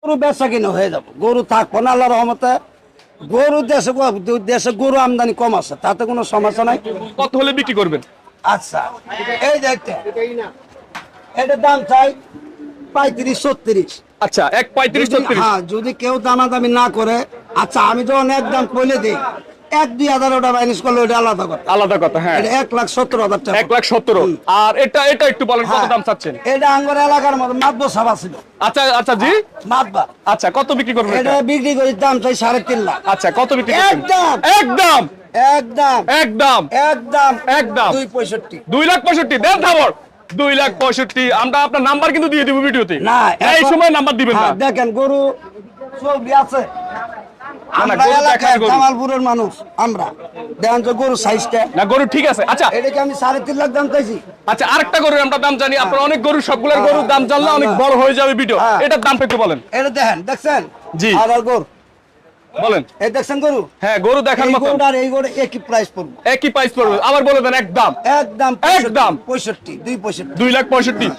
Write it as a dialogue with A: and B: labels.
A: গরু বেচা কিনা হয়ে যাবো, গরু থাকবো না আল্লাহর রহমতে। গরু দেশে দেশে গরু আমদানি কম আছে, তাতে কোনো সমস্যা নাই।
B: কত হলে বিক্রি করবেন?
A: আচ্ছা, এই দেখতে এটার দাম চাই 35-36।
B: আচ্ছা, 1.35-36।
A: হ্যাঁ, যদি কেউ দামাদামি না করে, আচ্ছা আমি যখন একদম বলে দিই 1-2 হাজার ওটা মাইনাস করলে ওটা আলাদা কথা।
B: আলাদা কথা, হ্যাঁ।
A: এটা 1,70,000 টাকা।
B: 1,70,000। আর এটা একটু বলেন কত দাম চাচ্ছেন?
A: এটা আঙ্গর এলাকার মতো মাতবো সাবা ছিল।
B: আচ্ছা আচ্ছা, জি।
A: মাতবা
B: আচ্ছা, কত বিক্রি করবেন
A: এটা
B: এটা?
A: বিক্রি করি দাম চাই 3.5 লাখ।
B: আচ্ছা, কত বিক্রি করবেন?
A: একদম
B: একদম
A: একদম
B: একদম
A: একদম
B: একদম
A: 2.65।
B: 2,65,000 দেন থাবর। 2,65,000। আমরা আপনার নাম্বার কিন্তু দিয়ে দিব ভিডিওতে।
A: না,
B: এই সময় নাম্বার দিবেন না।
A: হ্যাঁ, দেখেন গরু ছবি আছে।
B: না,
A: আমরা
B: গরু
A: এলাকায়
B: দেখান গরু।
A: জামালপুরের মানুষ, আমরা দেখেন তো গরু সাইজটা।
B: না, গরু ঠিক আছে। আচ্ছা
A: এটাকে আমি 3.5 লাখ দাম চাইছি।
B: আচ্ছা, আরেকটা গরুর আমরা দাম জানি। আপনার অনেক গরু, সবগুলোর গরুর দাম জানলে অনেক বড় হয়ে যাবে ভিডিও।
A: হ্যাঁ।
B: এটার দামটা একটু বলেন।
A: এটা দেখেন, দেখছেন?
B: জি।
A: আবার গরু
B: বলেন।
A: এই দেখছেন গরু,
B: হ্যাঁ, গরু দেখার
A: এই
B: মতো।
A: গরুটা আর এই গরু একই প্রাইস পড়বে।
B: একই প্রাইস পড়বে। আবার বলে দেন একদম।
A: একদম
B: একদম
A: 65, 2.65।
B: 2,65,000।